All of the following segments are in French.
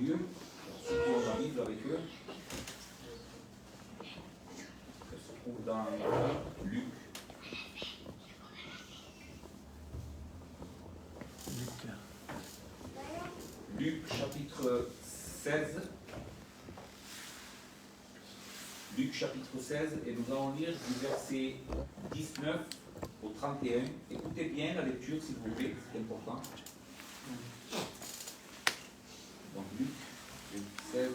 Dieu, ceux qui ont la Bible avec eux. Ça se trouve dans Luc. Luc chapitre 16. Luc chapitre 16, et nous allons lire du verset 19 au 31. Écoutez bien la lecture, s'il vous plaît, c'est important. Donc Luc 16,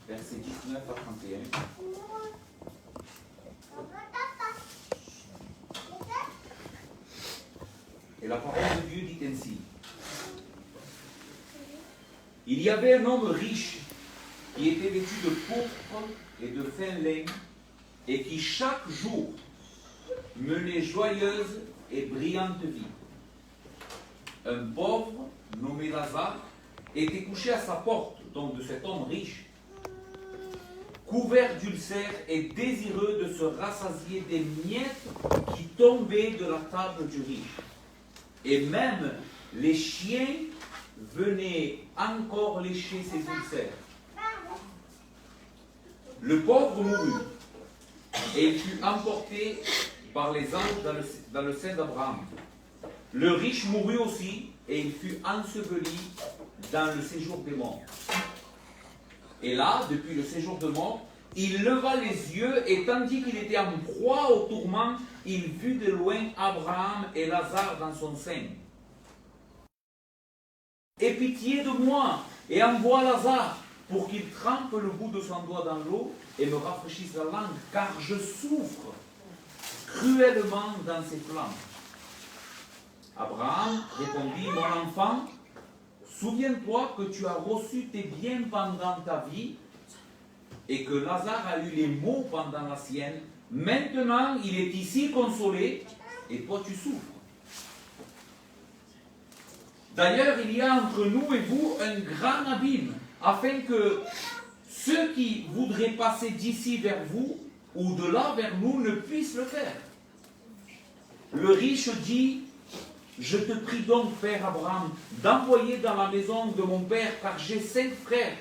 verset 19 à 31. Et la parole de Dieu dit ainsi. Il y avait un homme riche qui était vêtu de pourpre et de fin lin, et qui chaque jour menait joyeuse et brillante vie. Un pauvre, nommé Lazare, était couché à sa porte, donc de cet homme riche, couvert d'ulcères et désireux de se rassasier des miettes qui tombaient de la table du riche. Et même les chiens venaient encore lécher ses ulcères. Le pauvre mourut, et il fut emporté par les anges dans le sein d'Abraham. Le riche mourut aussi, et il fut enseveli dans le séjour des morts. Et là, depuis le séjour de mort, il leva les yeux, et tandis qu'il était en proie au tourment, il vit de loin Abraham et Lazare dans son sein. Aie pitié de moi, et envoie Lazare, pour qu'il trempe le bout de son doigt dans l'eau et me rafraîchisse la langue, car je souffre cruellement dans ces flammes. Abraham répondit, mon enfant, souviens-toi que tu as reçu tes biens pendant ta vie et que Lazare a eu les maux pendant la sienne. Maintenant, il est ici consolé et toi tu souffres. D'ailleurs, il y a entre nous et vous un grand abîme, afin que ceux qui voudraient passer d'ici vers vous ou de là vers nous ne puissent le faire. Le riche dit, je te prie donc, Père Abraham, d'envoyer dans la maison de mon père, car j'ai 5 frères.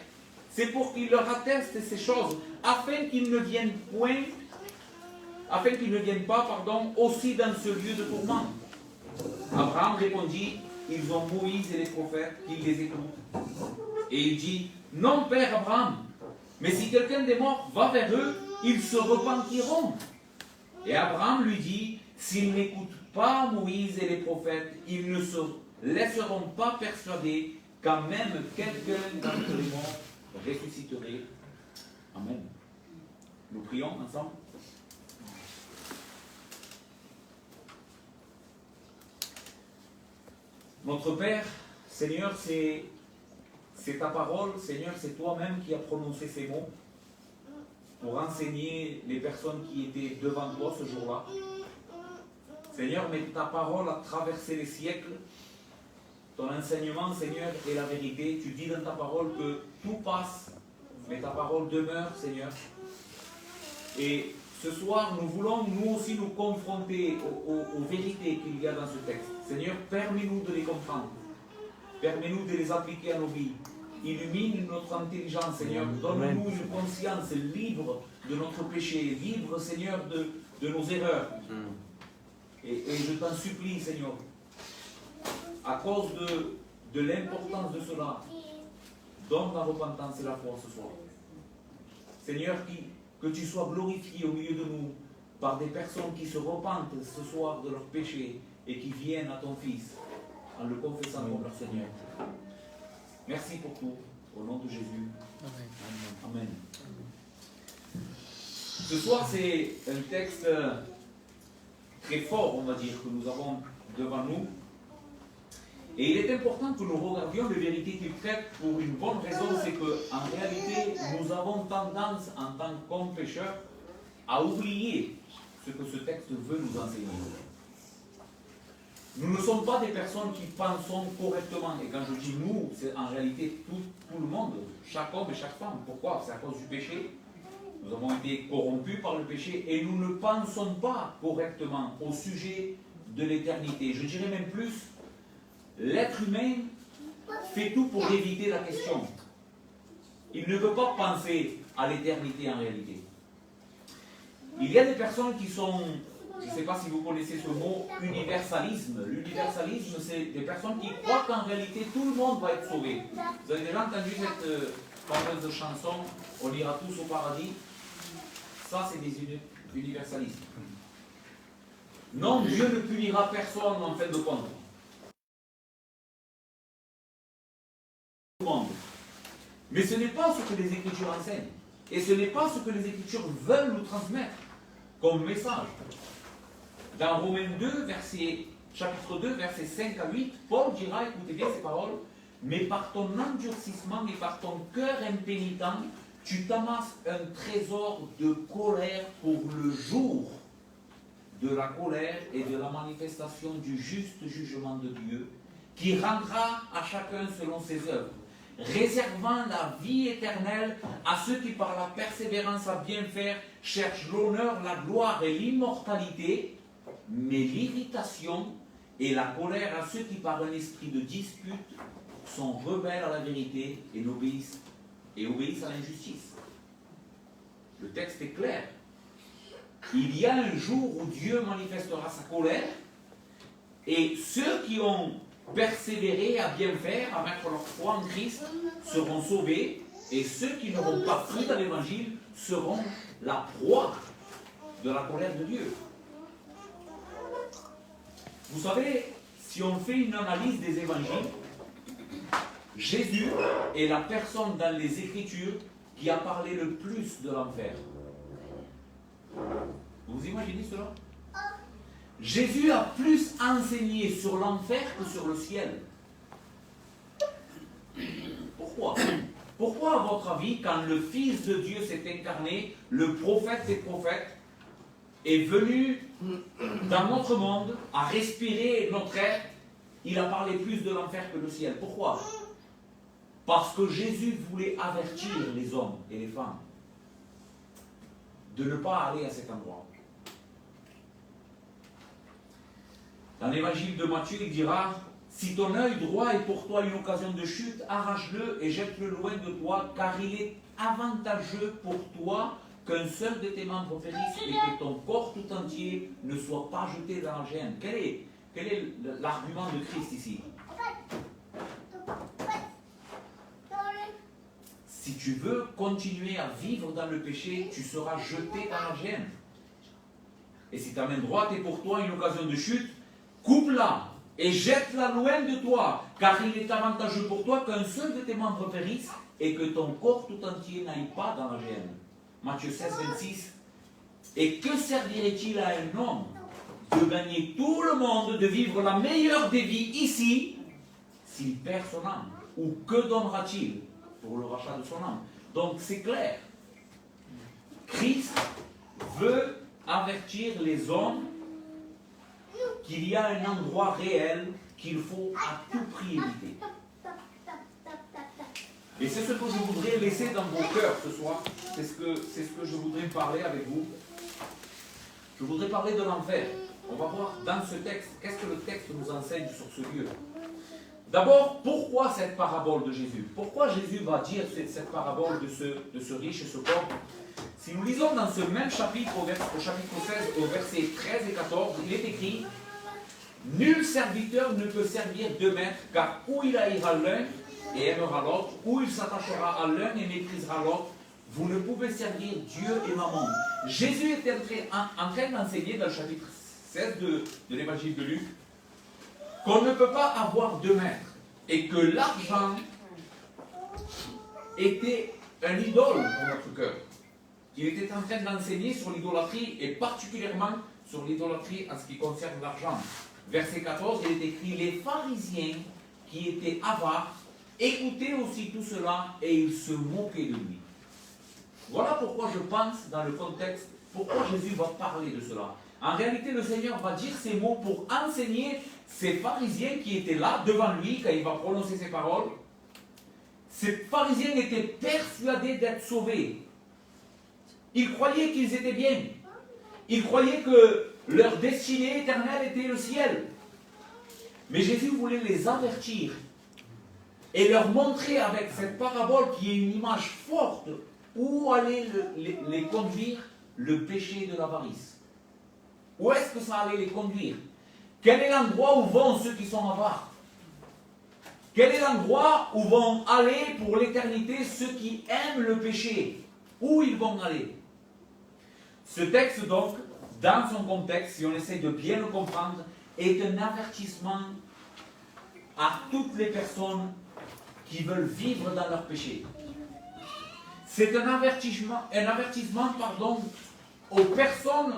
C'est pour qu'il leur atteste ces choses, afin qu'ils ne viennent pas, aussi dans ce lieu de tourment. Abraham répondit, ils ont Moïse et les prophètes, qu'ils les écoutent. Et il dit, non, Père Abraham, mais si quelqu'un des morts va vers eux, ils se repentiront. Et Abraham lui dit, s'ils n'écoutent pas Moïse et les prophètes, ils ne se laisseront pas persuader quand même quelqu'un d'entre les morts ressusciterait. Amen. Nous prions ensemble. Notre Père, Seigneur, c'est ta parole, Seigneur, c'est toi-même qui as prononcé ces mots pour enseigner les personnes qui étaient devant toi ce jour-là. Seigneur, mais ta parole a traversé les siècles. Ton enseignement, Seigneur, est la vérité. Tu dis dans ta parole que tout passe, mais ta parole demeure, Seigneur. Et ce soir, nous voulons nous aussi nous confronter aux vérités qu'il y a dans ce texte. Seigneur, permets-nous de les comprendre. Permets-nous de les appliquer à nos vies. Illumine notre intelligence, Seigneur. Donne-nous une conscience libre de notre péché, libre, Seigneur, de nos erreurs. Et je t'en supplie, Seigneur, à cause de l'importance de cela, donne la repentance et la foi ce soir. Seigneur, que tu sois glorifié au milieu de nous par des personnes qui se repentent ce soir de leurs péchés et qui viennent à ton Fils en le confessant comme leur Seigneur. Merci pour tout. Au nom de Jésus. Amen. Amen. Ce soir, c'est un texte très fort, on va dire, que nous avons devant nous. Et il est important que nous regardions les vérités qu'il traite pour une bonne raison, c'est qu'en réalité, nous avons tendance, en tant qu'hommes pécheurs, à oublier ce que ce texte veut nous enseigner. Nous ne sommes pas des personnes qui pensons correctement. Et quand je dis nous, c'est en réalité tout le monde, chaque homme et chaque femme. Pourquoi? C'est à cause du péché. Nous avons été corrompus par le péché et nous ne pensons pas correctement au sujet de l'éternité. Je dirais même plus, l'être humain fait tout pour éviter la question. Il ne veut pas penser à l'éternité en réalité. Il y a des personnes qui sont, je ne sais pas si vous connaissez ce mot, universalisme. L'universalisme, c'est des personnes qui croient qu'en réalité tout le monde va être sauvé. Vous avez déjà entendu cette fameuse chanson, on ira tous au paradis? Ça, c'est des universalistes. Non, Dieu ne punira personne en fin de compte. Mais ce n'est pas ce que les Écritures enseignent. Et ce n'est pas ce que les Écritures veulent nous transmettre comme message. Dans Romains 2, chapitre 2, versets 5 à 8, Paul dira, écoutez bien ces paroles, « Mais par ton endurcissement et par ton cœur impénitent, tu t'amasses un trésor de colère pour le jour de la colère et de la manifestation du juste jugement de Dieu, qui rendra à chacun selon ses œuvres, réservant la vie éternelle à ceux qui par la persévérance à bien faire cherchent l'honneur, la gloire et l'immortalité, mais l'irritation et la colère à ceux qui par un esprit de dispute sont rebelles à la vérité et obéissent à l'injustice. » Le texte est clair. Il y a un jour où Dieu manifestera sa colère, et ceux qui ont persévéré à bien faire, à mettre leur foi en Christ, seront sauvés, et ceux qui n'auront pas cru dans l'Évangile seront la proie de la colère de Dieu. Vous savez, si on fait une analyse des évangiles, Jésus est la personne dans les Écritures qui a parlé le plus de l'enfer. Vous imaginez cela? Jésus a plus enseigné sur l'enfer que sur le ciel. Pourquoi? Pourquoi, à votre avis, quand le Fils de Dieu s'est incarné, le prophète des prophètes est venu dans notre monde, à respirer notre air, il a parlé plus de l'enfer que le ciel? Pourquoi? Parce que Jésus voulait avertir les hommes et les femmes de ne pas aller à cet endroit. Dans l'évangile de Matthieu, il dira, « Si ton œil droit est pour toi une occasion de chute, arrache-le et jette-le loin de toi, car il est avantageux pour toi qu'un seul de tes membres périsse et que ton corps tout entier ne soit pas jeté dans la géhenne. » Quel est l'argument de Christ ici? Si tu veux continuer à vivre dans le péché, tu seras jeté dans la géhenne. Et si ta main droite est pour toi une occasion de chute, coupe-la et jette-la loin de toi, car il est avantageux pour toi qu'un seul de tes membres périsse et que ton corps tout entier n'aille pas dans la géhenne. Matthieu 16, 26. Et que servirait-il à un homme de gagner tout le monde, de vivre la meilleure des vies ici, s'il perd son âme? Ou que donnera-t-il pour le rachat de son âme? Donc c'est clair. Christ veut avertir les hommes qu'il y a un endroit réel qu'il faut à tout prix éviter. Et c'est ce que je voudrais laisser dans vos cœurs ce soir. C'est ce que je voudrais parler avec vous. Je voudrais parler de l'enfer. On va voir dans ce texte, qu'est-ce que le texte nous enseigne sur ce lieu. D'abord, pourquoi cette parabole de Jésus? Pourquoi Jésus va dire cette parabole de ce riche et ce pauvre? Si nous lisons dans ce même chapitre, au chapitre 16, au verset 13 et 14, il est écrit « Nul serviteur ne peut servir deux maîtres, car ou il haïra l'un et aimera l'autre, ou il s'attachera à l'un et méprisera l'autre. Vous ne pouvez servir Dieu et Mammon. » Jésus était en train d'enseigner dans le chapitre 16 de l'évangile de Luc qu'on ne peut pas avoir deux maîtres et que l'argent était un idole pour notre cœur. Il était en train d'enseigner sur l'idolâtrie et particulièrement sur l'idolâtrie en ce qui concerne l'argent. Verset 14, il est écrit « Les pharisiens qui étaient avares écoutaient aussi tout cela et ils se moquaient de lui. » Voilà pourquoi je pense dans le contexte, pourquoi Jésus va parler de cela. En réalité, le Seigneur va dire ces mots pour enseigner ces pharisiens qui étaient là devant lui quand il va prononcer ces paroles. Ces pharisiens étaient persuadés d'être sauvés. Ils croyaient qu'ils étaient bien. Ils croyaient que leur destinée éternelle était le ciel. Mais Jésus voulait les avertir et leur montrer avec cette parabole qui est une image forte où allait les conduire le péché de l'avarice. Où est-ce que ça allait les conduire? Quel est l'endroit où vont ceux qui sont avares? Quel est l'endroit où vont aller pour l'éternité ceux qui aiment le péché? Où ils vont aller? Ce texte donc, dans son contexte, si on essaie de bien le comprendre, est un avertissement à toutes les personnes qui veulent vivre dans leur péché. C'est un avertissement aux personnes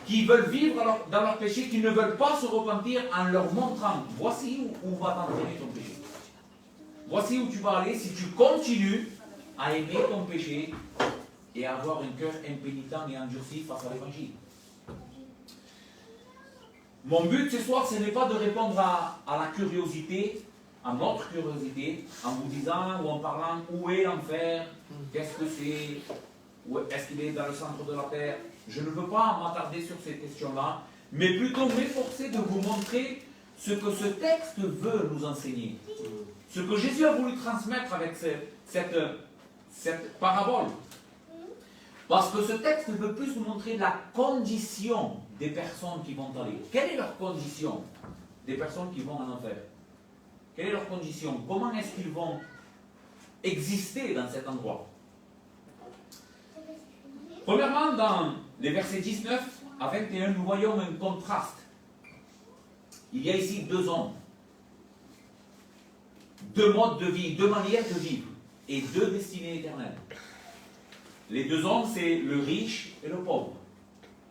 qui veulent vivre dans leur péché, qui ne veulent pas se repentir en leur montrant, voici où va t'entraîner ton péché. Voici où tu vas aller si tu continues à aimer ton péché et à avoir un cœur impénitent et endurci face à l'évangile. Mon but ce soir, ce n'est pas de répondre à la curiosité, à notre curiosité, en vous disant ou en parlant où est l'enfer, qu'est-ce que c'est, est-ce qu'il est dans le centre de la terre. Je ne veux pas m'attarder sur ces questions-là, mais plutôt m'efforcer de vous montrer ce que ce texte veut nous enseigner. Ce que Jésus a voulu transmettre avec cette parabole. Parce que ce texte veut plus nous montrer la condition des personnes qui vont aller. Quelle est leur condition des personnes qui vont en enfer? Quelle est leur condition? Comment est-ce qu'ils vont exister dans cet endroit? Premièrement, dans les versets 19 à 21, nous voyons un contraste. Il y a ici deux hommes, deux modes de vie, deux manières de vivre et deux destinées éternelles. Les deux hommes, c'est le riche et le pauvre.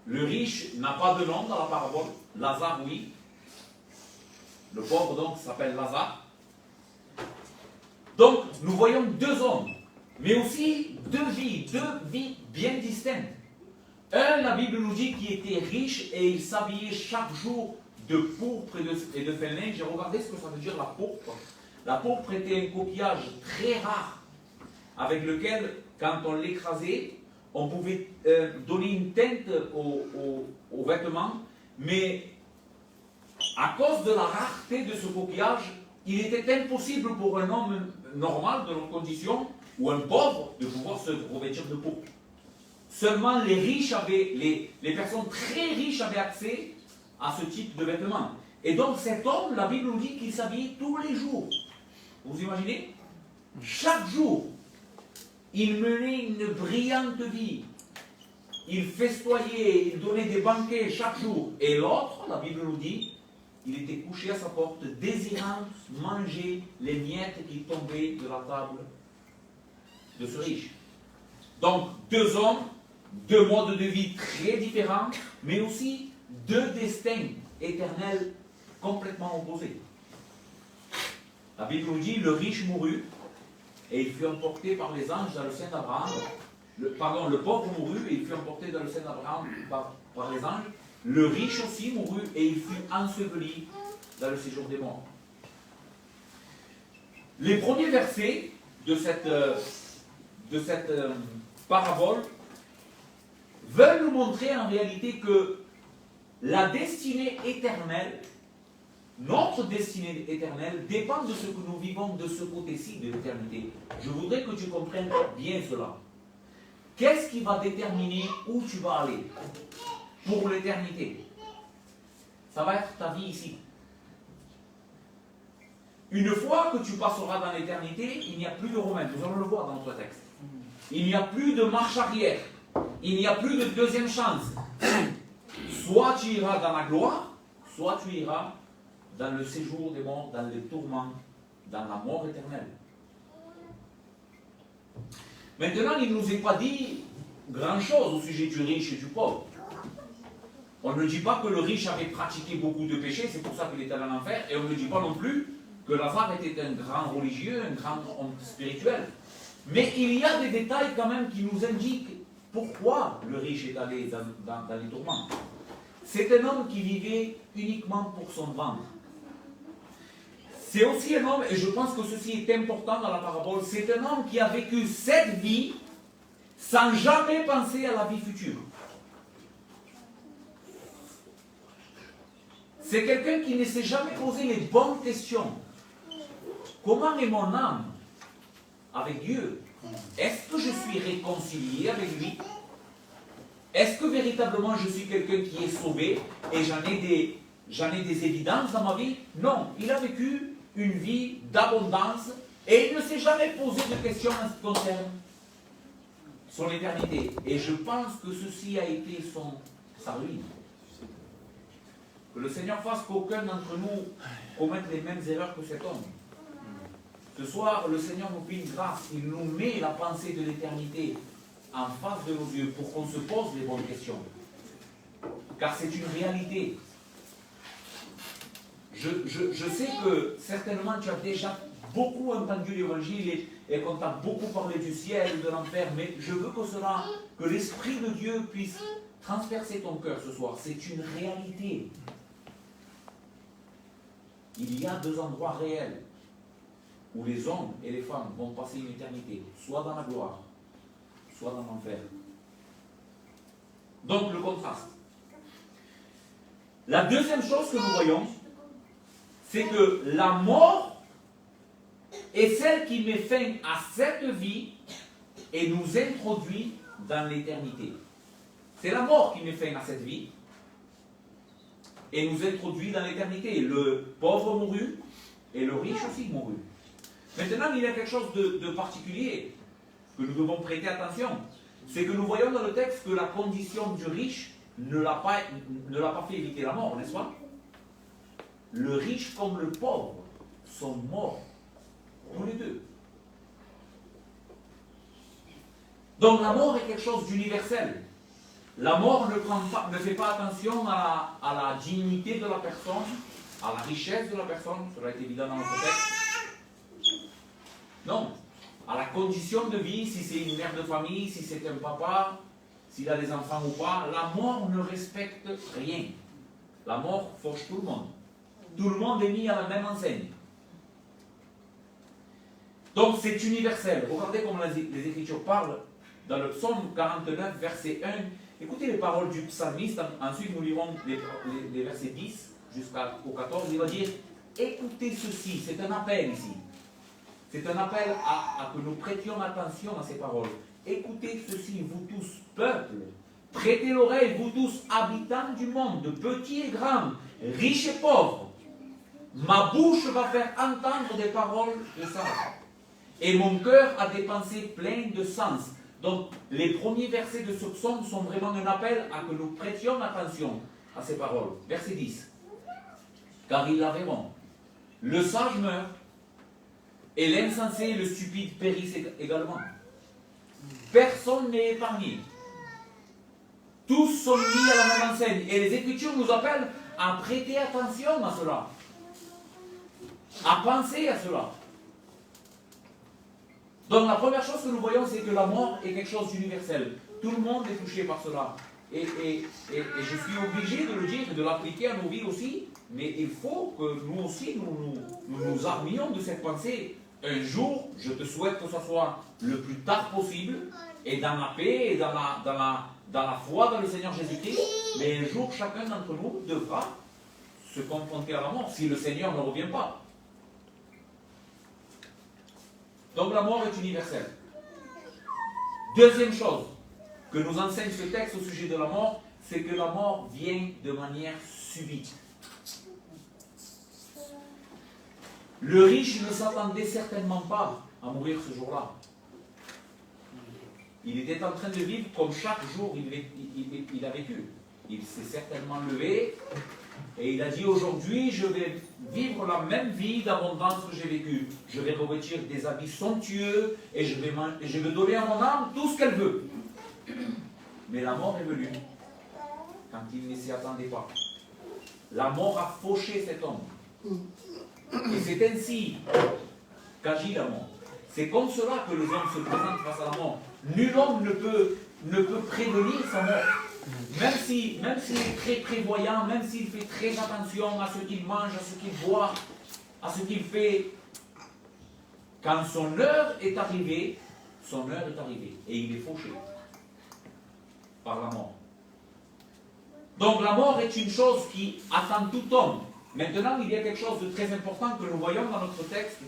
Le riche n'a pas de nom dans la parabole. Lazare, oui. Le pauvre, donc, s'appelle Lazare. Donc, nous voyons deux hommes, mais aussi deux vies bien distinctes. Un, la Bible nous dit qu'il était riche et il s'habillait chaque jour de pourpre et de fin lin. J'ai regardé ce que ça veut dire la pourpre. La pourpre était un coquillage très rare avec lequel, quand on l'écrasait, on pouvait donner une teinte aux vêtements, mais à cause de la rareté de ce coquillage, il était impossible pour un homme normal de nos conditions, ou un pauvre, de pouvoir se revêtir de pourpre. Seulement les riches avaient, les personnes très riches avaient accès à ce type de vêtements. Et donc cet homme, la Bible nous dit qu'il s'habillait tous les jours. Vous imaginez? Chaque jour, il menait une brillante vie. Il festoyait, il donnait des banquets chaque jour. Et l'autre, la Bible nous dit, il était couché à sa porte, désirant manger les miettes qui tombaient de la table de ce riche. Donc, deux hommes, deux modes de vie très différents, mais aussi deux destins éternels complètement opposés. La Bible nous dit, le riche mourut, et il fut emporté par les anges dans le sein d'Abraham. Le pauvre mourut, et il fut emporté dans le sein d'Abraham par les anges. Le riche aussi mourut, et il fut enseveli dans le séjour des morts. Les premiers versets de cette parabole veulent nous montrer en réalité que la destinée éternelle, notre destinée éternelle, dépend de ce que nous vivons de ce côté-ci de l'éternité. Je voudrais que tu comprennes bien cela. Qu'est-ce qui va déterminer où tu vas aller pour l'éternité? Ça va être ta vie ici. Une fois que tu passeras dans l'éternité, il n'y a plus de remède. Nous allons le voir dans notre texte. Il n'y a plus de marche arrière. Il n'y a plus de deuxième chance. Soit tu iras dans la gloire, soit tu iras dans le séjour des morts, dans les tourments, dans la mort éternelle. Maintenant, il ne nous est pas dit grand-chose au sujet du riche et du pauvre. On ne dit pas que le riche avait pratiqué beaucoup de péchés, c'est pour ça qu'il était allé en enfer, et on ne dit pas non plus que Lazare était un grand religieux, un grand homme spirituel. Mais il y a des détails quand même qui nous indiquent pourquoi le riche est allé dans les tourments. C'est un homme qui vivait uniquement pour son ventre. C'est aussi un homme, et je pense que ceci est important dans la parabole, c'est un homme qui a vécu cette vie sans jamais penser à la vie future. C'est quelqu'un qui ne s'est jamais posé les bonnes questions. comment est mon âme avec Dieu? Est-ce que je suis réconcilié avec lui? Est-ce que véritablement je suis quelqu'un qui est sauvé et j'en ai des évidences dans ma vie? Non, il a vécu une vie d'abondance et il ne s'est jamais posé de questions en ce qui concerne son éternité. Et je pense que ceci a été sa ruine. Que le Seigneur fasse qu'aucun d'entre nous commette les mêmes erreurs que cet homme. Ce soir, le Seigneur nous fait une grâce. Il nous met la pensée de l'éternité en face de nos yeux pour qu'on se pose les bonnes questions. Car c'est une réalité. Je sais que certainement tu as déjà beaucoup entendu l'évangile et qu'on t'a beaucoup parlé du ciel, de l'enfer, mais je veux que l'Esprit de Dieu puisse transpercer ton cœur ce soir. C'est une réalité. Il y a deux endroits réels où les hommes et les femmes vont passer une éternité, soit dans la gloire, soit dans l'enfer. Donc le contraste. La deuxième chose que nous voyons, c'est que la mort est celle qui met fin à cette vie et nous introduit dans l'éternité. C'est la mort qui met fin à cette vie et nous introduit dans l'éternité. Le pauvre mourut et le riche aussi mourut. Maintenant, il y a quelque chose de particulier que nous devons prêter attention. C'est que nous voyons dans le texte que la condition du riche ne l'a pas fait éviter la mort, n'est-ce pas? Le riche comme le pauvre sont morts, tous les deux. Donc la mort est quelque chose d'universel. La mort ne fait pas attention à la dignité de la personne, à la richesse de la personne, cela est évident dans notre texte. Non, à la condition de vie, si c'est une mère de famille, si c'est un papa, s'il a des enfants ou pas, la mort ne respecte rien. La mort fauche tout le monde. Tout le monde est mis à la même enseigne. Donc c'est universel. Regardez comment les Écritures parlent dans le psaume 49, verset 1. Écoutez les paroles du psalmiste. Ensuite, nous lirons les versets 10 jusqu'au 14. Il va dire, écoutez ceci. C'est un appel ici. C'est un appel à que nous prêtions attention à ces paroles. Écoutez ceci, vous tous, peuples. Prêtez l'oreille, vous tous, habitants du monde, petits et grands, riches et pauvres. Ma bouche va faire entendre des paroles de sages. Et mon cœur a des pensées pleines de sens. Donc, les premiers versets de ce psaume sont vraiment un appel à que nous prêtions attention à ces paroles. Verset 10. Car ils la verront. Le sage meurt, et l'insensé et le stupide périssent également. Personne n'est épargné. Tous sont mis à la même enseigne. Et les Écritures nous appellent à prêter attention à cela. À penser à cela. Donc la première chose que nous voyons, c'est que la mort est quelque chose d'universel. Tout le monde est touché par cela. Et je suis obligé de le dire et de l'appliquer à nos vies aussi. Mais il faut que nous aussi, nous armions de cette pensée. Un jour, je te souhaite que ce soit le plus tard possible, et dans la paix, et dans la foi dans le Seigneur Jésus-Christ. Mais un jour, chacun d'entre nous devra se confronter à la mort, si le Seigneur ne revient pas. Donc la mort est universelle. Deuxième chose que nous enseigne ce texte au sujet de la mort, c'est que la mort vient de manière subite. Le riche ne s'attendait certainement pas à mourir ce jour-là. Il était en train de vivre comme chaque jour il a vécu. Il s'est certainement levé et il a dit, aujourd'hui je vais vivre la même vie d'abondance que j'ai vécue. Je vais revêtir des habits somptueux et je vais donner à mon âme tout ce qu'elle veut. Mais la mort est venue quand il ne s'y attendait pas. La mort a fauché cet homme. Et c'est ainsi qu'agit la mort. C'est comme cela que les hommes se présentent face à la mort. Nul homme ne peut prévenir sa mort. Même s'il est très prévoyant, même s'il fait très attention à ce qu'il mange, à ce qu'il boit, à ce qu'il fait. Quand son heure est arrivée, et il est fauché par la mort. Donc la mort est une chose qui attend tout homme. Maintenant, il y a quelque chose de très important que nous voyons dans notre texte,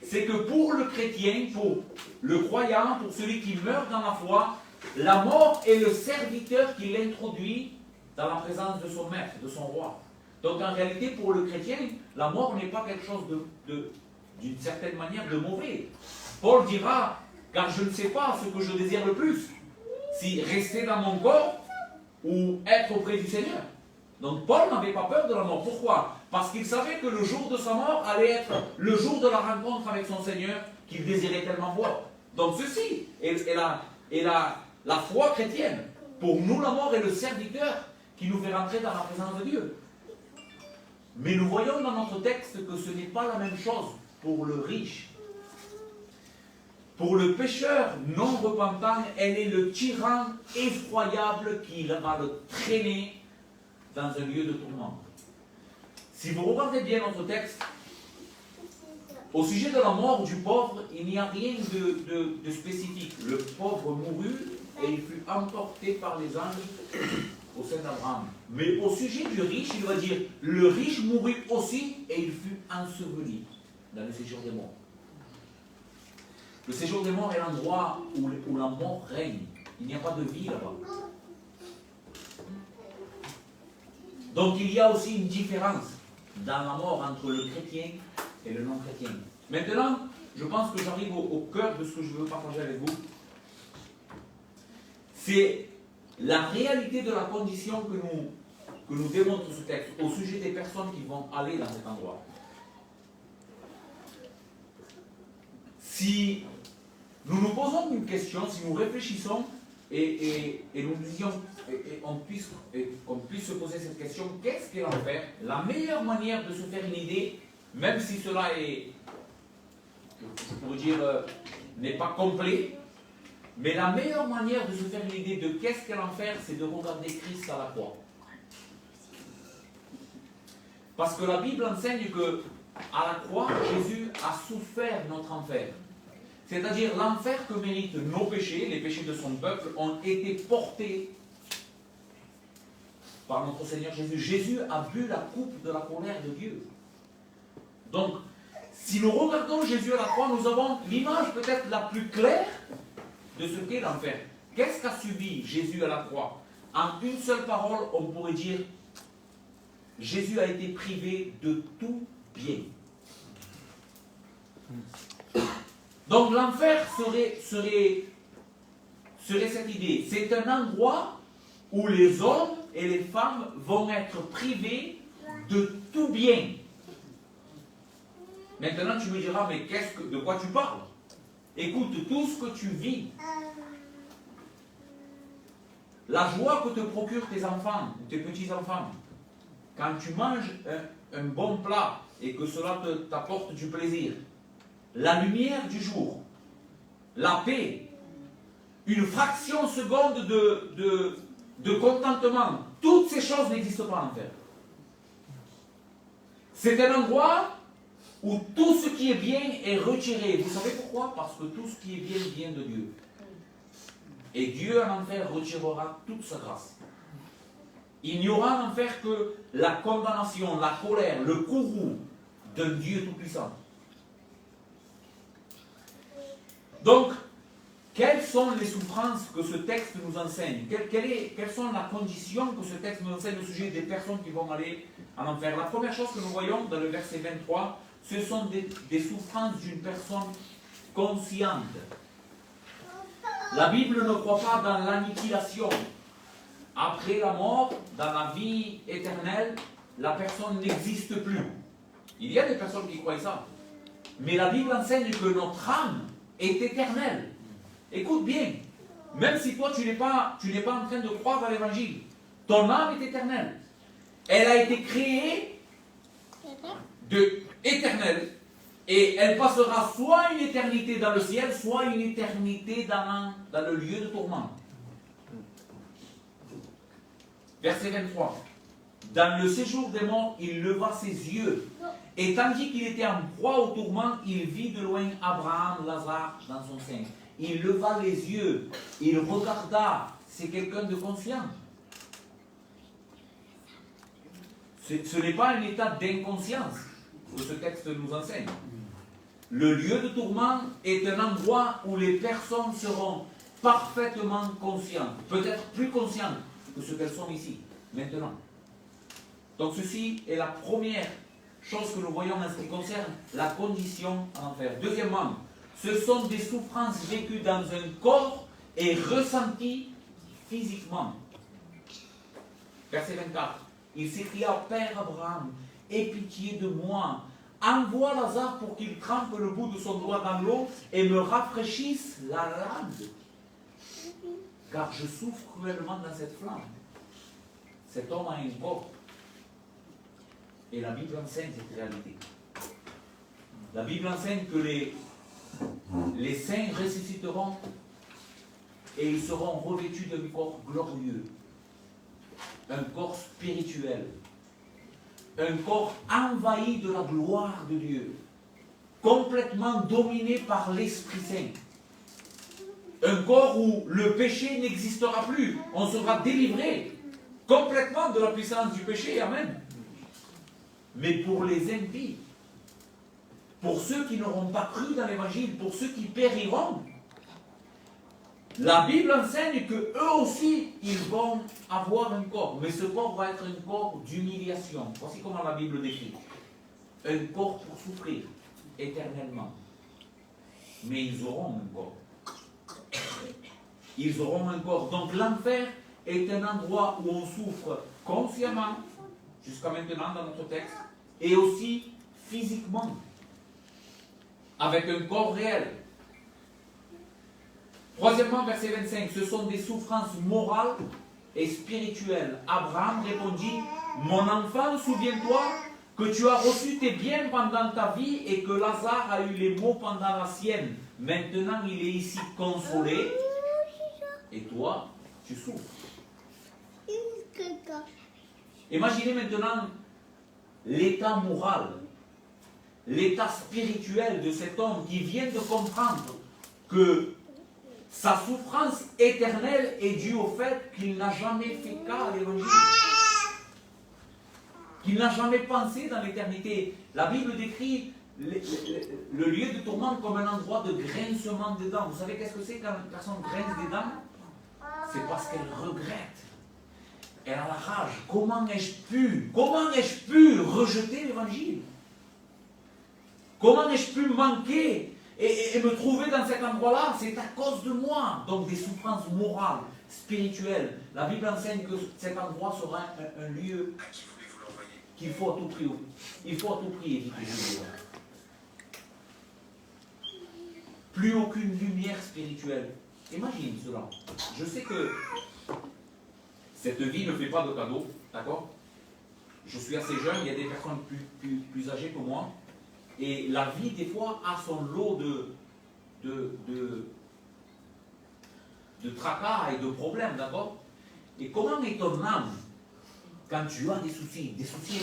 c'est que pour le chrétien, pour le croyant, pour celui qui meurt dans la foi, la mort est le serviteur qui l'introduit dans la présence de son maître, de son roi. Donc en réalité, pour le chrétien, la mort n'est pas quelque chose d'une certaine manière de mauvais. Paul dira, car je ne sais pas ce que je désire le plus, si rester dans mon corps ou être auprès du Seigneur. Donc Paul n'avait pas peur de la mort. Pourquoi? Parce qu'il savait que le jour de sa mort allait être le jour de la rencontre avec son Seigneur qu'il désirait tellement voir. Donc ceci est la foi chrétienne. Pour nous, la mort est le serviteur qui nous fait rentrer dans la présence de Dieu. Mais nous voyons dans notre texte que ce n'est pas la même chose pour le riche. Pour le pécheur non repentant, elle est le tyran effroyable qui va le traîner dans un lieu de tourment. Si vous regardez bien notre texte, au sujet de la mort du pauvre, il n'y a rien de spécifique. Le pauvre mourut et il fut emporté par les anges au sein d'Abraham. Mais au sujet du riche, il va dire, le riche mourut aussi et il fut enseveli dans le séjour des morts. Le séjour des morts est l'endroit où la mort règne. Il n'y a pas de vie là-bas. Donc il y a aussi une différence dans la mort entre le chrétien et le non-chrétien. Maintenant, je pense que j'arrive au cœur de ce que je veux partager avec vous. C'est la réalité de la condition que nous démontre ce texte au sujet des personnes qui vont aller dans cet endroit. Si nous nous posons une question, si nous réfléchissons et nous disions, qu'on puisse se poser cette question, qu'est-ce qu'est l'enfer? La meilleure manière de se faire une idée, même si cela est, je pourrais dire, n'est pas complet, mais la meilleure manière de se faire une idée de qu'est-ce qu'est l'enfer, c'est de regarder Christ à la croix. Parce que la Bible enseigne que à la croix, Jésus a souffert notre enfer. C'est-à-dire l'enfer que méritent nos péchés, les péchés de son peuple, ont été portés par notre Seigneur Jésus. Jésus a bu la coupe de la colère de Dieu. Donc, si nous regardons Jésus à la croix, nous avons l'image peut-être la plus claire de ce qu'est l'enfer. Qu'est-ce qu'a subi Jésus à la croix? En une seule parole, on pourrait dire, Jésus a été privé de tout bien. Donc l'enfer serait cette idée. C'est un endroit où les hommes et les femmes vont être privés de tout bien. Maintenant tu me diras, mais de quoi tu parles? Écoute, tout ce que tu vis, la joie que te procurent tes enfants ou tes petits-enfants, quand tu manges un bon plat et que cela t'apporte du plaisir, la lumière du jour, la paix, une fraction seconde de contentement, toutes ces choses n'existent pas en enfer. C'est un endroit où tout ce qui est bien est retiré. Vous savez pourquoi? Parce que tout ce qui est bien vient de Dieu. Et Dieu en enfer retirera toute sa grâce. Il n'y aura en enfer que la condamnation, la colère, le courroux d'un Dieu tout-puissant. Donc, quelles sont les souffrances que ce texte nous enseigne? Quelles sont les conditions que ce texte nous enseigne au sujet des personnes qui vont aller en enfer? La première chose que nous voyons dans le verset 23, ce sont des souffrances d'une personne consciente. La Bible ne croit pas dans l'annihilation. Après la mort, dans la vie éternelle, la personne n'existe plus. Il y a des personnes qui croient ça. Mais la Bible enseigne que notre âme est éternelle. Écoute bien, même si toi tu n'es pas en train de croire à l'évangile, ton âme est éternelle. Elle a été créée éternelle et elle passera soit une éternité dans le ciel, soit une éternité dans le lieu de tourment. Verset 23. Dans le séjour des morts, il leva ses yeux. Et tandis qu'il était en proie au tourment, il vit de loin Abraham, Lazare dans son sein. Il leva les yeux, il regarda. C'est quelqu'un de conscient. Ce n'est pas un état d'inconscience que ce texte nous enseigne. Le lieu de tourment est un endroit où les personnes seront parfaitement conscientes, peut-être plus conscientes que ce qu'elles sont ici, maintenant. Donc ceci est la première chose que nous voyons en ce qui concerne la condition en enfer. Deuxièmement, ce sont des souffrances vécues dans un corps et ressenties physiquement. Verset 24. Il s'écria, Père Abraham, aie pitié de moi. Envoie Lazare pour qu'il trempe le bout de son doigt dans l'eau et me rafraîchisse la langue. Car je souffre cruellement dans cette flamme. Cet homme a un corps. Et la Bible enseigne cette réalité. La Bible enseigne que les saints ressusciteront et ils seront revêtus d'un corps glorieux. Un corps spirituel. Un corps envahi de la gloire de Dieu. Complètement dominé par l'Esprit Saint. Un corps où le péché n'existera plus. On sera délivré complètement de la puissance du péché. Amen. Mais pour les impies, pour ceux qui n'auront pas cru dans l'Évangile, pour ceux qui périront, la Bible enseigne qu'eux aussi, ils vont avoir un corps. Mais ce corps va être un corps d'humiliation. Voici comment la Bible décrit. Un corps pour souffrir éternellement. Mais ils auront un corps. Ils auront un corps. Donc l'enfer est un endroit où on souffre consciemment, jusqu'à maintenant dans notre texte, et aussi physiquement, avec un corps réel. Troisièmement, verset 25, ce sont des souffrances morales et spirituelles. Abraham répondit, mon enfant, souviens-toi que tu as reçu tes biens pendant ta vie et que Lazare a eu les maux pendant la sienne. Maintenant, il est ici consolé et toi, tu souffres. Imaginez maintenant l'état moral, l'état spirituel de cet homme qui vient de comprendre que sa souffrance éternelle est due au fait qu'il n'a jamais fait cas à l'évangile, qu'il n'a jamais pensé dans l'éternité. La Bible décrit le lieu de tourment comme un endroit de grincement des dents. Vous savez qu'est-ce que c'est quand une personne grince des dents? C'est parce qu'elle regrette. Elle a la rage. Comment ai-je pu rejeter l'évangile? Comment ai-je pu manquer et me trouver dans cet endroit-là? C'est à cause de moi. Donc des souffrances morales, spirituelles. La Bible enseigne que cet endroit sera un lieu qu'il faut à tout prix. Il faut à tout prix éviter. Plus aucune lumière spirituelle. Imagine cela. Je sais que cette vie ne fait pas de cadeaux, d'accord? Je suis assez jeune, il y a des personnes plus âgées que moi, et la vie, des fois, a son lot de tracas et de problèmes, d'accord? Et comment est ton âme quand tu as des soucis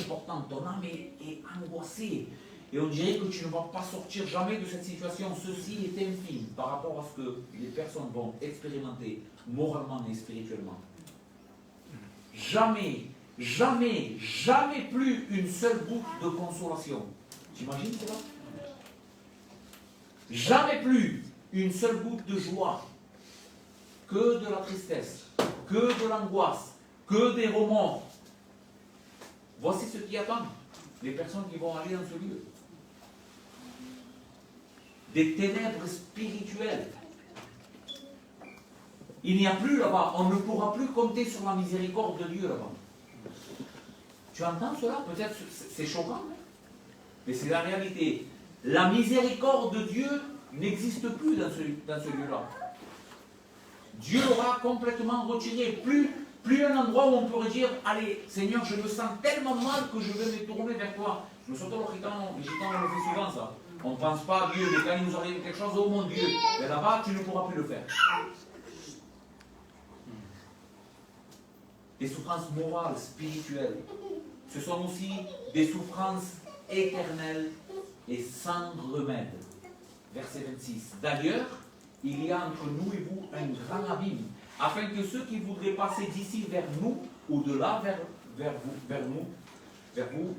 importants? Ton âme est angoissée, et on dirait que tu ne vas pas sortir jamais de cette situation. Ceci est infime par rapport à ce que les personnes vont expérimenter moralement et spirituellement. Jamais, jamais, jamais plus une seule goutte de consolation. T'imagines cela? Jamais plus une seule goutte de joie. Que de la tristesse, que de l'angoisse, que des remords. Voici ce qui attend les personnes qui vont aller dans ce lieu. Des ténèbres spirituelles. Il n'y a plus là-bas, on ne pourra plus compter sur la miséricorde de Dieu là-bas. Tu entends cela? Peut-être c'est choquant, mais c'est la réalité. La miséricorde de Dieu n'existe plus dans ce lieu-là. Dieu l'aura complètement retiré. Plus un endroit où on pourrait dire, allez, Seigneur, je me sens tellement mal que je vais me tourner vers toi. Je me sens les gitans, on le fait souvent ça. On ne pense pas à Dieu, mais quand il nous arrive quelque chose, oh mon Dieu, mais là-bas, tu ne pourras plus le faire. Des souffrances morales, spirituelles. Ce sont aussi des souffrances éternelles et sans remède. Verset 26. D'ailleurs, il y a entre nous et vous un grand abîme, afin que ceux qui voudraient passer d'ici vers nous, ou de là vers vous,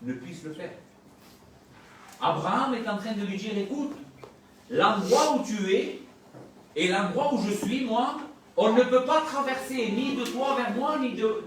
ne puissent le faire. Abraham est en train de lui dire, écoute, l'endroit où tu es et l'endroit où je suis, moi, on ne peut pas traverser ni de toi vers moi, ni de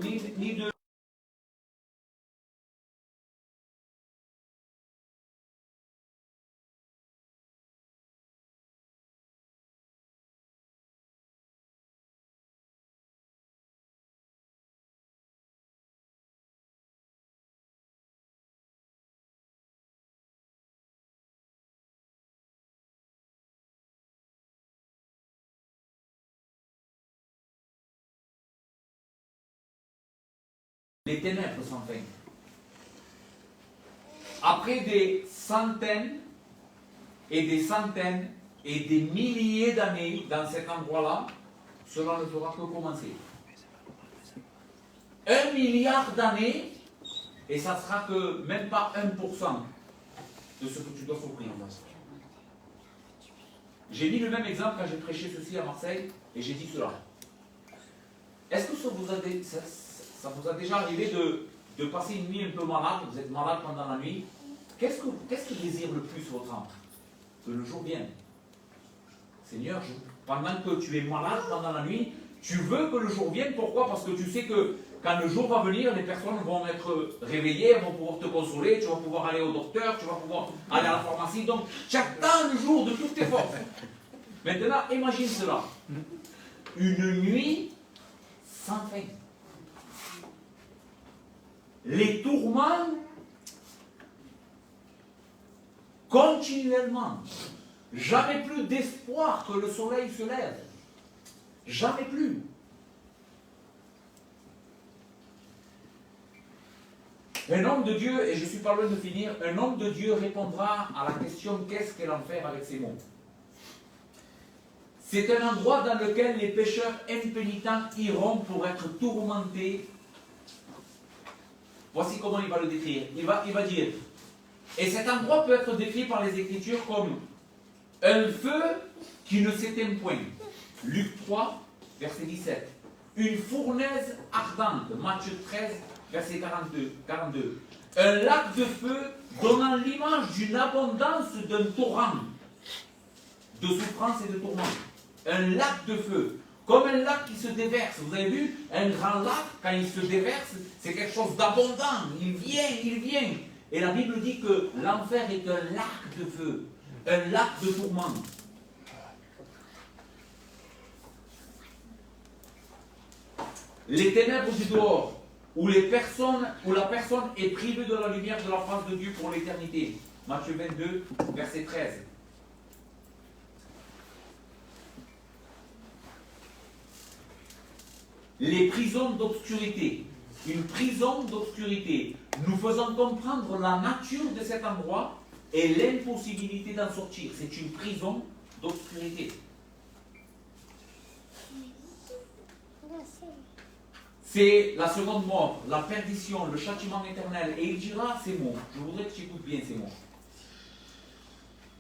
les ténèbres sans fin. Après des centaines et des centaines et des milliers d'années dans cet endroit-là, cela ne fera que commencer. 1 milliard d'années, et ça sera que même pas 1% de ce que tu dois souffrir. J'ai mis le même exemple quand j'ai prêché ceci à Marseille, et j'ai dit cela. Est-ce que ça vous a déjà arrivé de passer une nuit un peu malade, vous êtes malade pendant la nuit? Qu'est-ce que désire le plus votre âme? Que le jour vienne. Seigneur, pendant que tu es malade pendant la nuit, tu veux que le jour vienne. Pourquoi? Parce que tu sais que quand le jour va venir, les personnes vont être réveillées, elles vont pouvoir te consoler, tu vas pouvoir aller au docteur, tu vas pouvoir aller à la pharmacie. Donc, tu attends le jour de toutes tes forces. Maintenant, imagine cela. Une nuit sans fin. Les tourments continuellement. Jamais plus d'espoir que le soleil se lève. Jamais plus. Un homme de Dieu, et je suis pas loin de finir, un homme de Dieu répondra à la question qu'est-ce qu'est l'enfer avec ces mots. C'est un endroit dans lequel les pécheurs impénitents iront pour être tourmentés. Voici comment il va le décrire. Il va dire, et cet endroit peut être décrit par les Écritures comme un feu qui ne s'éteint point. Luc 3, verset 17. Une fournaise ardente. Matthieu 13, verset 42. Un lac de feu donnant l'image d'une abondance d'un torrent de souffrance et de tourment. Un lac de feu. Comme un lac qui se déverse. Vous avez vu, un grand lac, quand il se déverse, c'est quelque chose d'abondant. Il vient. Et la Bible dit que l'enfer est un lac de feu. Un lac de tourment. Les ténèbres du dehors, où la personne est privée de la lumière de la face de Dieu pour l'éternité. Matthieu 22, verset 13. Les prisons d'obscurité. Une prison d'obscurité. Nous faisons comprendre la nature de cet endroit et l'impossibilité d'en sortir. C'est une prison d'obscurité. C'est la seconde mort, la perdition, le châtiment éternel. Et il dira ces mots. Je voudrais que tu écoutes bien ces mots.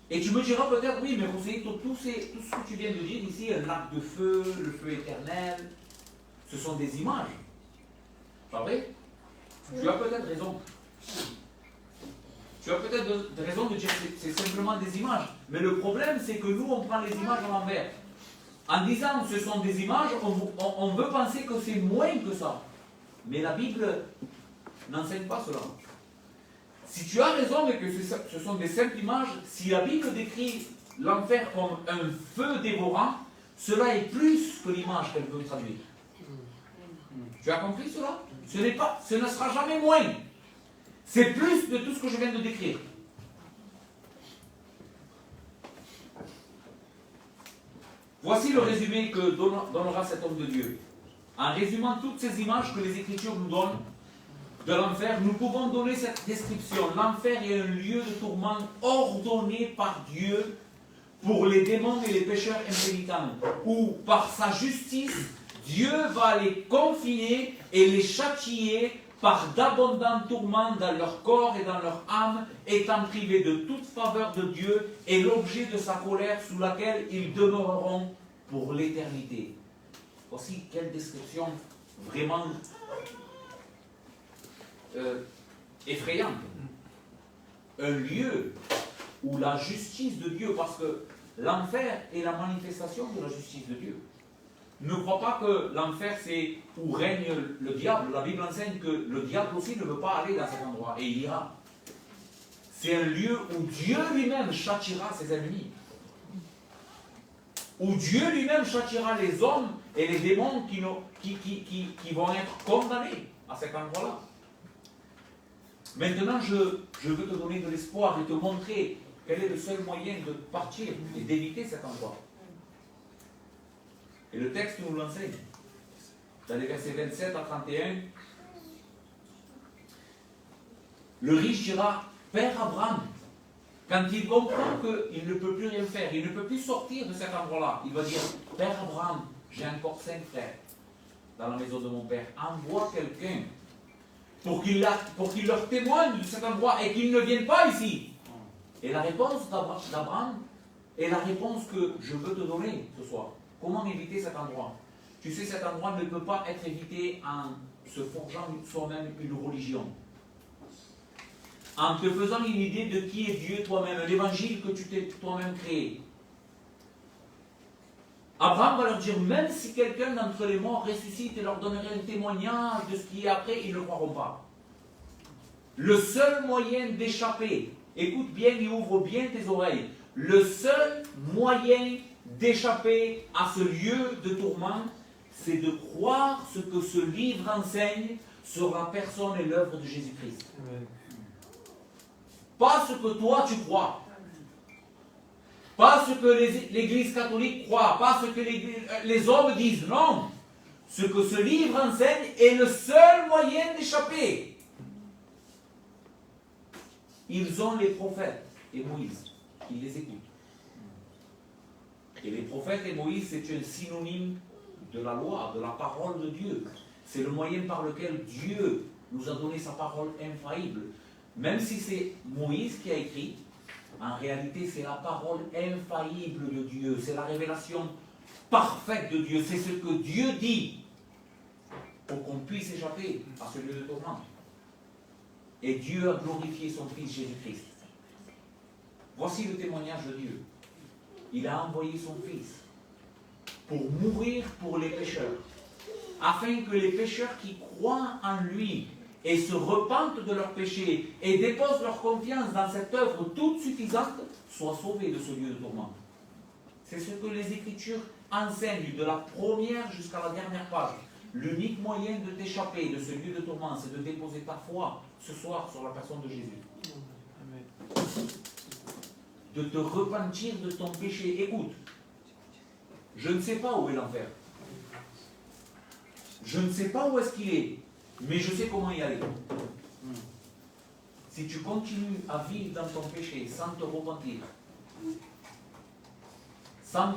Et tu me diras peut-être, oui, mais José, tout ce que tu viens de dire ici, un lac de feu, le feu éternel, ce sont des images. Pas vrai? Tu as peut-être raison. Tu as peut-être raison de dire que c'est simplement des images. Mais le problème, c'est que nous, on prend les images à l'envers. En disant ce sont des images, on veut penser que c'est moins que ça. Mais la Bible n'enseigne pas cela. Si tu as raison et que ce sont des simples images, si la Bible décrit l'enfer comme un feu dévorant, cela est plus que l'image qu'elle veut traduire. Tu as compris cela? Ce ne sera jamais moins. C'est plus de tout ce que je viens de décrire. Voici le résumé que donnera cet homme de Dieu. En résumant toutes ces images que les Écritures nous donnent de l'enfer, nous pouvons donner cette description. L'enfer est un lieu de tourment ordonné par Dieu pour les démons et les pécheurs impénitents, où par sa justice, Dieu va les confiner et les châtier par d'abondants tourments dans leur corps et dans leur âme, étant privés de toute faveur de Dieu et l'objet de sa colère sous laquelle ils demeureront pour l'éternité. Voici quelle description vraiment effrayante. un lieu où la justice de Dieu, parce que l'enfer est la manifestation de la justice de Dieu. Ne crois pas que l'enfer c'est où règne le diable. La Bible enseigne que le diable aussi ne veut pas aller dans cet endroit, et il ira. C'est un lieu où Dieu lui-même châtira ses ennemis. Où Dieu lui-même châtira les hommes et les démons qui vont être condamnés à cet endroit-là. Maintenant, je veux te donner de l'espoir et te montrer quel est le seul moyen de partir et d'éviter cet endroit. Et le texte nous l'enseigne. Dans les versets 27 à 31, le riche dira, Père Abraham, quand il comprend qu'il ne peut plus rien faire, il ne peut plus sortir de cet endroit-là, il va dire, Père Abraham, j'ai encore 5 frères dans la maison de mon père, envoie quelqu'un pour qu'il leur témoigne de cet endroit et qu'ils ne viennent pas ici. Et la réponse d'Abraham est la réponse que je veux te donner ce soir. Comment éviter cet endroit? Tu sais, cet endroit ne peut pas être évité en se forgeant soi-même une religion. En te faisant une idée de qui est Dieu toi-même, l'évangile que tu t'es toi-même créé. Abraham va leur dire, même si quelqu'un d'entre les morts ressuscite et leur donnerait un témoignage de ce qui est après, ils ne croiront pas. Le seul moyen d'échapper, écoute bien et ouvre bien tes oreilles, le seul moyen d'échapper à ce lieu de tourment, c'est de croire ce que ce livre enseigne sur la personne et l'œuvre de Jésus-Christ. Pas ce que toi tu crois. Pas ce que l'Église catholique croit, pas ce que les hommes disent, non. Ce que ce livre enseigne est le seul moyen d'échapper. Ils ont les prophètes et Moïse, ils les écoutent. Et les prophètes et Moïse, c'est un synonyme de la loi, de la parole de Dieu. C'est le moyen par lequel Dieu nous a donné sa parole infaillible. Même si c'est Moïse qui a écrit, en réalité, c'est la parole infaillible de Dieu. C'est la révélation parfaite de Dieu. C'est ce que Dieu dit pour qu'on puisse échapper à ce lieu de tourment. Et Dieu a glorifié son Fils Jésus-Christ. Voici le témoignage de Dieu. Il a envoyé son Fils pour mourir pour les pécheurs, afin que les pécheurs qui croient en lui et se repentent de leurs péchés et déposent leur confiance dans cette œuvre toute suffisante, soient sauvés de ce lieu de tourment. C'est ce que les Écritures enseignent de la première jusqu'à la dernière page. L'unique moyen de t'échapper de ce lieu de tourment, c'est de déposer ta foi ce soir sur la personne de Jésus. Amen. De te repentir de ton péché. Écoute, je ne sais pas où est l'enfer. Je ne sais pas où est-ce qu'il est, mais je sais comment y aller. Si tu continues à vivre dans ton péché sans te repentir, sans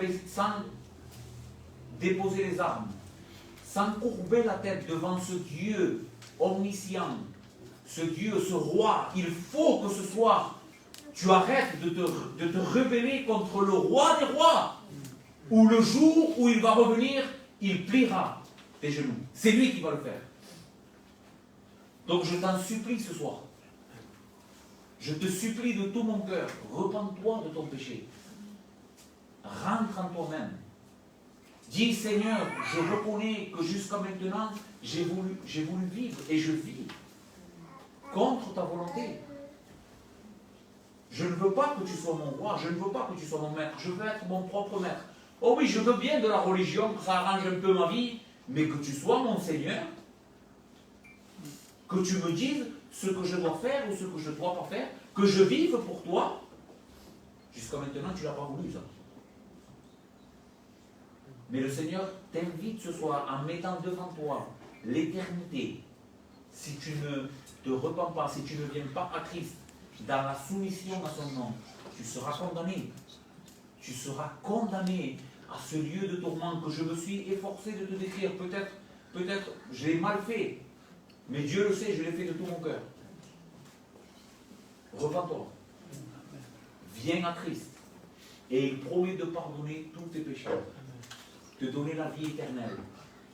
déposer les armes, sans courber la tête devant ce Dieu omniscient, ce Dieu, ce roi, il faut que ce soir, tu arrêtes de te rebeller contre le roi des rois, ou le jour où il va revenir, il pliera tes genoux. C'est lui qui va le faire. Donc je t'en supplie ce soir. Je te supplie de tout mon cœur, repens-toi de ton péché. Rentre en toi-même. Dis, Seigneur, je reconnais que jusqu'à maintenant, j'ai voulu vivre et je vis contre ta volonté. Je ne veux pas que tu sois mon roi, je ne veux pas que tu sois mon maître, je veux être mon propre maître. Oh oui, je veux bien de la religion, que ça arrange un peu ma vie, mais que tu sois mon Seigneur, que tu me dises ce que je dois faire ou ce que je ne dois pas faire, que je vive pour toi. Jusqu'à maintenant, tu ne l'as pas voulu, ça. Mais le Seigneur t'invite ce soir en mettant devant toi l'éternité. Si tu ne te repens pas, si tu ne viens pas à Christ dans la soumission à son nom, tu seras condamné. Tu seras condamné à ce lieu de tourment que je me suis efforcé de te décrire. Peut-être je l'ai mal fait, mais Dieu le sait, je l'ai fait de tout mon cœur. Repens-toi. Viens à Christ. Et il promet de pardonner tous tes péchés. Te donner la vie éternelle.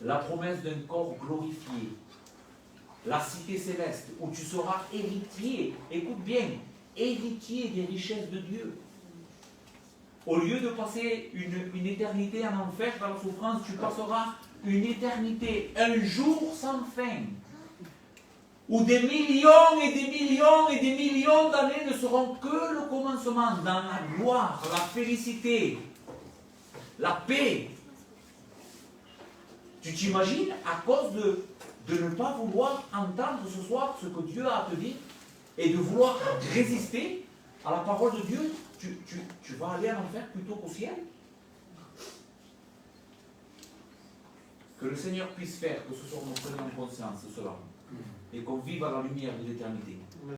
La promesse d'un corps glorifié. La cité céleste où tu seras héritier. Écoute bien. héritier des richesses de Dieu. Au lieu de passer une éternité en enfer dans la souffrance, tu passeras une éternité, un jour sans fin, où des millions et des millions et des millions d'années ne seront que le commencement dans la gloire, la félicité, la paix. Tu t'imagines, à cause de ne pas vouloir entendre ce soir ce que Dieu a à te dire et de vouloir résister à la parole de Dieu, tu vas aller en enfer plutôt qu'au ciel? Que le Seigneur puisse faire que ce soir nous prenions conscience de cela et qu'on vive à la lumière de l'éternité.